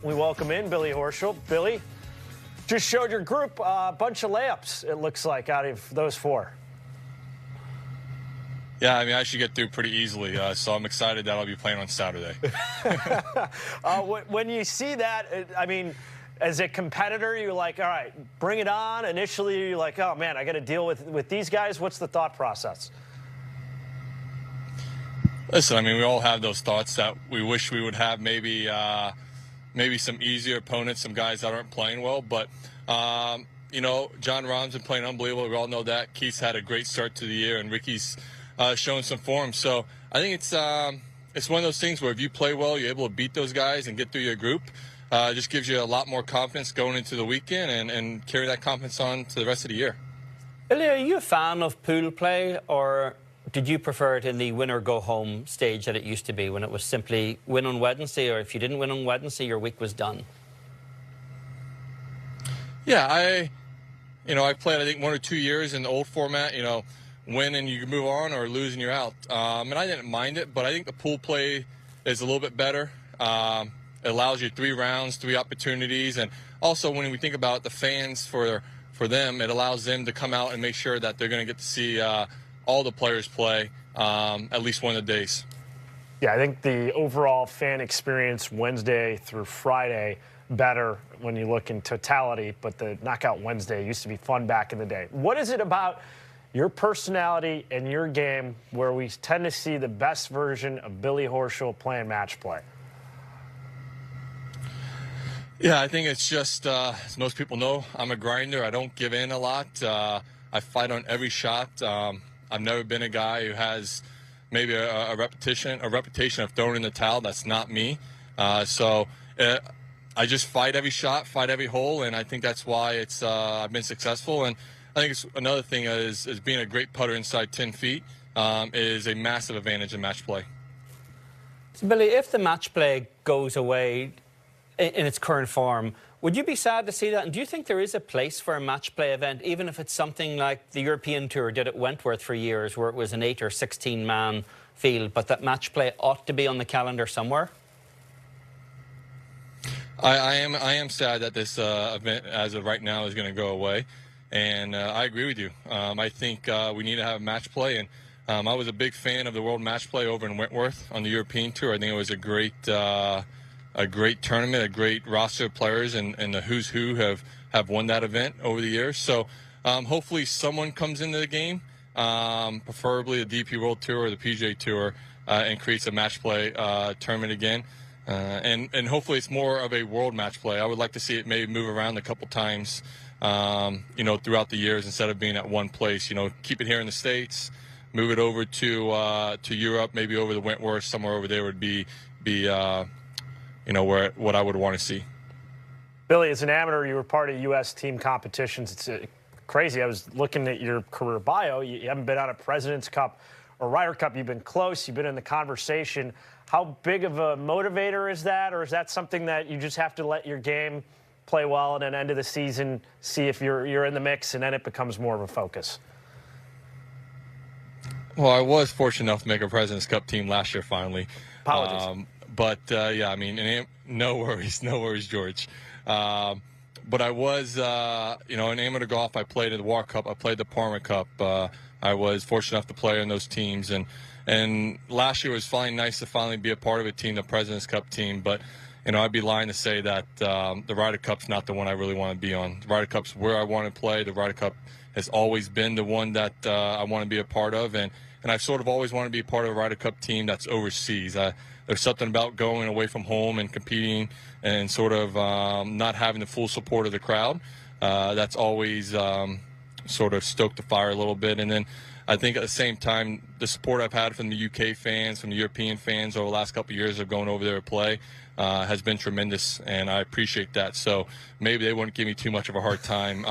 We welcome in Billy Horschel. Billy, just showed your group a bunch of layups, it looks like, out of those four. Yeah, I mean, I should get through pretty easily, so I'm excited that I'll be playing on Saturday. When you see that, I mean, as a competitor, you're like, all right, bring it on. Initially, you're like, oh, man, I got to deal with these guys. What's the thought process? Listen, I mean, we all have those thoughts that we wish we would have maybe some easier opponents, some guys that aren't playing well. But, you know, John Rahm's been playing unbelievable. We all know that. Keith's had a great start to the year, and Ricky's showing some form. So I think it's one of those things where if you play well, you're able to beat those guys and get through your group. It just gives you a lot more confidence going into the weekend and carry that confidence on to the rest of the year. Billy, are you a fan of pool play, or did you prefer it in the win-or-go-home stage that it used to be, when it was simply win on Wednesday, or if you didn't win on Wednesday, your week was done? Yeah, I played, I think, 1 or 2 years in the old format, you know, win and you can move on, or lose and you're out. And I didn't mind it, but I think the pool play is a little bit better. It allows you 3 rounds, 3 opportunities, and also when we think about the fans, for them, it allows them to come out and make sure that they're going to get to see all the players play at least one of the days. Yeah, I think the overall fan experience Wednesday through Friday better when you look in totality, but the Knockout Wednesday used to be fun back in the day. What is it about your personality and your game where we tend to see the best version of Billy Horschel playing match play? Yeah, I think it's just, as most people know, I'm a grinder. I don't give in a lot. I fight on every shot. I've never been a guy who has maybe a reputation of throwing in the towel. That's not me. So I just fight every shot, fight every hole, and I think that's why I've been successful. And I think it's another thing is being a great putter inside 10 feet is a massive advantage in match play. So, Billy, if the match play goes away in its current form, would you be sad to see that? And do you think there is a place for a match play event, even if it's something like the European Tour did at Wentworth for years, where it was an 8 or 16 man field, but that match play ought to be on the calendar somewhere? I am sad that this event, as of right now, is going to go away, and I agree with you. I think we need to have match play, and I was a big fan of the World Match Play over in Wentworth on the European Tour. I think it was a great tournament, a great roster of players, and the who's who have won that event over the years. So hopefully someone comes into the game, preferably the DP World Tour or the PGA Tour, and creates a match play tournament again. And hopefully it's more of a world match play. I would like to see it maybe move around a couple times, you know, throughout the years instead of being at one place. You know, keep it here in the States, move it over to Europe, maybe over the Wentworth, somewhere over there would be you know, what I would want to see. Billy, as an amateur, you were part of U.S. team competitions. It's crazy. I was looking at your career bio. You haven't been on a President's Cup or Ryder Cup. You've been close. You've been in the conversation. How big of a motivator is that, or is that something that you just have to let your game play well and then end of the season see if you're in the mix and then it becomes more of a focus? Well, I was fortunate enough to make a President's Cup team last year finally. Apologies. But, yeah, I mean, no worries, George. But I was, you know, in amateur golf, I played in the Walker Cup. I played the Palmer Cup. I was fortunate enough to play in those teams. And last year was finally nice to finally be a part of a team, the President's Cup team. But, you know, I'd be lying to say that the Ryder Cup's not the one I really want to be on. The Ryder Cup's where I want to play. The Ryder Cup has always been the one that I want to be a part of. And I've sort of always wanted to be a part of a Ryder Cup team that's overseas. There's something about going away from home and competing and sort of not having the full support of the crowd. That's always sort of stoked the fire a little bit. And then I think at the same time, the support I've had from the UK fans, from the European fans over the last couple of years of going over there to play has been tremendous, and I appreciate that. So maybe they wouldn't give me too much of a hard time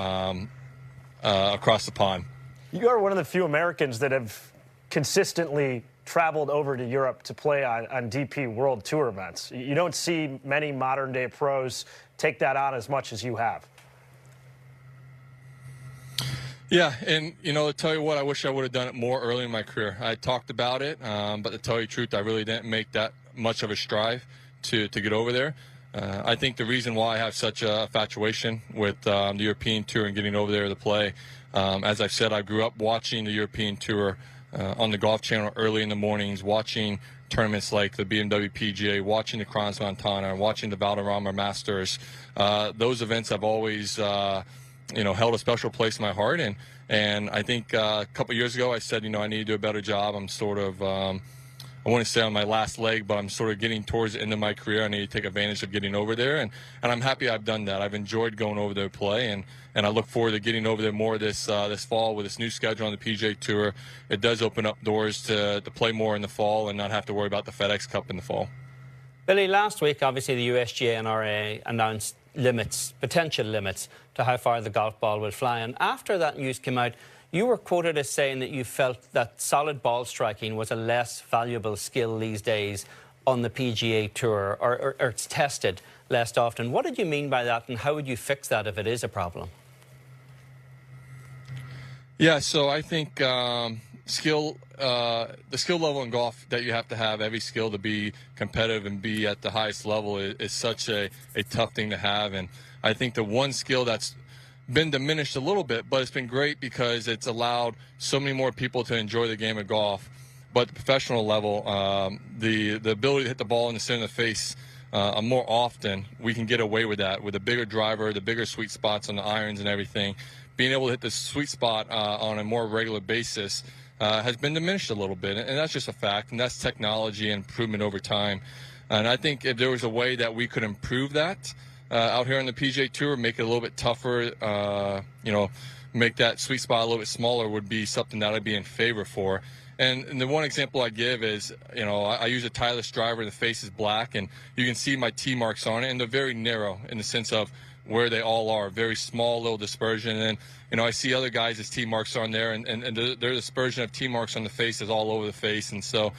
across the pond. You are one of the few Americans that have consistently traveled over to Europe to play on DP World Tour events. You don't see many modern-day pros take that on as much as you have. Yeah, and, you know, to tell you what, I wish I would have done it more early in my career. I talked about it, but to tell you the truth, I really didn't make that much of a strive to get over there. I think the reason why I have such a infatuation with the European Tour and getting over there to play, as I've said, I grew up watching the European Tour on the Golf Channel early in the mornings, watching tournaments like the BMW PGA, watching the Crans Montana, watching the Valderrama Masters. Those events have always, held a special place in my heart. And I think a couple years ago I said, I need to do a better job. I'm sort of, I want to say on my last leg, but I'm sort of getting towards the end of my career. I need to take advantage of getting over there, and I'm happy I've done that. I've enjoyed going over there to play, and I look forward to getting over there more this fall with this new schedule on the PGA Tour. It does open up doors to play more in the fall and not have to worry about the FedEx Cup in the fall. Billy, last week, obviously, the USGA and RA announced potential limits to how far the golf ball will fly, and after that news came out, you were quoted as saying that you felt that solid ball striking was a less valuable skill these days on the PGA Tour, or it's tested less often. What did you mean by that, and how would you fix that if it is a problem? Yeah, so I think the skill level in golf that you have to have, every skill to be competitive and be at the highest level is such a tough thing to have. And I think the one skill that's been diminished a little bit, but it's been great because it's allowed so many more people to enjoy the game of golf. But at the professional level, the ability to hit the ball in the center of the face more often, we can get away with that with a bigger driver, the bigger sweet spots on the irons and everything. Being able to hit the sweet spot on a more regular basis has been diminished a little bit, and that's just a fact, and that's technology and improvement over time. And I think if there was a way that we could improve that out here on the PGA Tour, make it a little bit tougher, make that sweet spot a little bit smaller, would be something that I'd be in favor for. And the one example I give is, I use a tireless driver, the face is black, and you can see my T marks on it, and they're very narrow in the sense of where they all are, very small little dispersion. And I see other guys' T marks on there, and their dispersion of T marks on the face is all over the face. And so,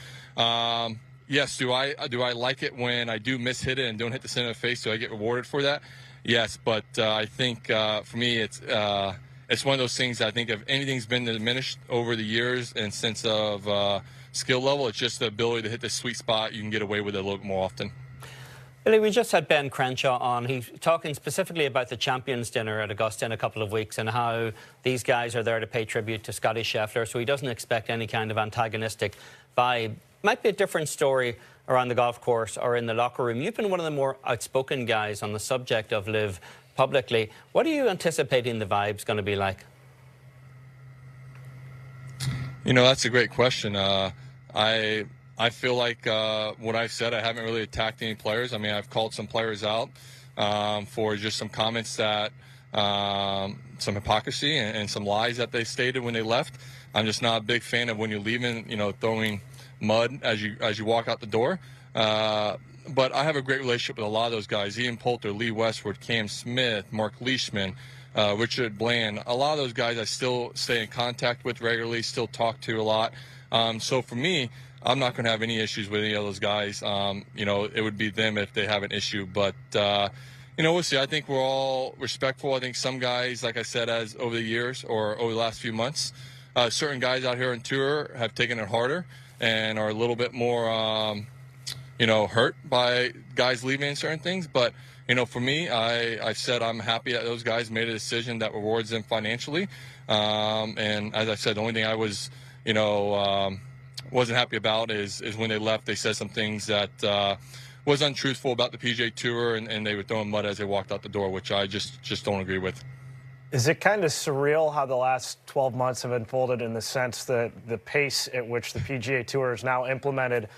yes, do I like it when I do miss hit it and don't hit the center of the face? Do I get rewarded for that? Yes, but I think for me it's one of those things that I think if anything's been diminished over the years and sense of skill level, it's just the ability to hit the sweet spot. You can get away with it a little bit more often. Billy, we just had Ben Crenshaw on. He's talking specifically about the Champions Dinner at Augusta in a couple of weeks and how these guys are there to pay tribute to Scotty Scheffler, so he doesn't expect any kind of antagonistic vibe. Might be a different story around the golf course or in the locker room. You've been one of the more outspoken guys on the subject of LIV publicly. What are you anticipating the vibe's going to be like? That's a great question. I feel like what I've said, I haven't really attacked any players. I mean, I've called some players out for just some comments that, some hypocrisy and some lies that they stated when they left. I'm just not a big fan of when you're leaving, throwing mud as you walk out the door. But I have a great relationship with a lot of those guys: Ian Poulter, Lee Westwood, Cam Smith, Mark Leishman, Richard Bland. A lot of those guys I still stay in contact with regularly, still talk to a lot. So for me, I'm not going to have any issues with any of those guys. It would be them if they have an issue. But, we'll see. I think we're all respectful. I think some guys, like I said, as over the years or over the last few months, certain guys out here on tour have taken it harder and are a little bit more, hurt by guys leaving certain things. But, for me, I've said I'm happy that those guys made a decision that rewards them financially. And as I said, the only thing I was, wasn't happy about is when they left. They said some things that was untruthful about the PGA Tour, and they were throwing mud as they walked out the door, which I just don't agree with. Is it kind of surreal how the last 12 months have unfolded in the sense that the pace at which the PGA Tour has now implemented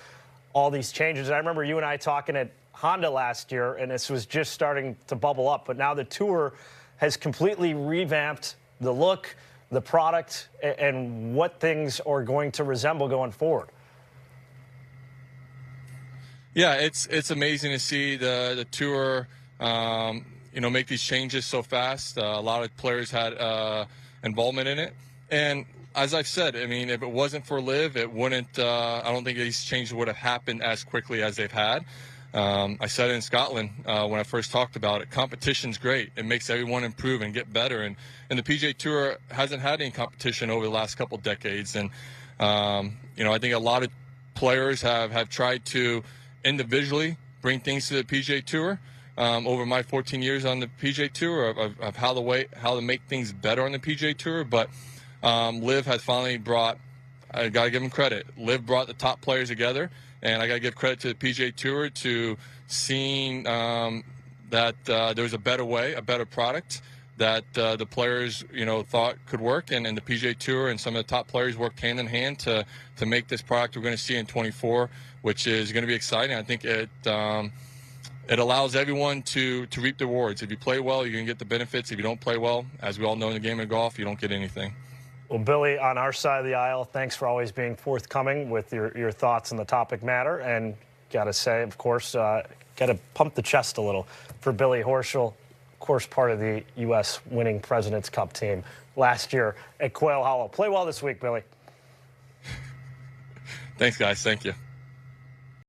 all these changes? I remember you and I talking at Honda last year, and this was just starting to bubble up, but now the Tour has completely revamped the look, the product, and what things are going to resemble going forward. Yeah, it's amazing to see the Tour, make these changes so fast. A lot of players had involvement in it, and as I've said, I mean, if it wasn't for LIV, it wouldn't. I don't think these changes would have happened as quickly as they've had. I said it in Scotland when I first talked about it. Competition's great. It makes everyone improve and get better. And the PGA Tour hasn't had any competition over the last couple decades. And, I think a lot of players have tried to individually bring things to the PGA Tour. over my 14 years on the PGA Tour of how to make things better on the PGA Tour. But Liv has finally brought, I got to give him credit, Liv brought the top players together, and I got to give credit to the PGA Tour to seeing that there was a better way, a better product that the players, thought could work, and the PGA Tour and some of the top players worked hand in hand to make this product we're going to see in 24, which is going to be exciting. I think it allows everyone to reap the rewards. If you play well, you're going to get the benefits. If you don't play well, as we all know in the game of golf, you don't get anything. Well, Billy, on our side of the aisle, thanks for always being forthcoming with your thoughts on the topic matter. And got to say, of course, got to pump the chest a little for Billy Horschel, of course, part of the U.S. winning President's Cup team last year at Quail Hollow. Play well this week, Billy. Thanks, guys. Thank you.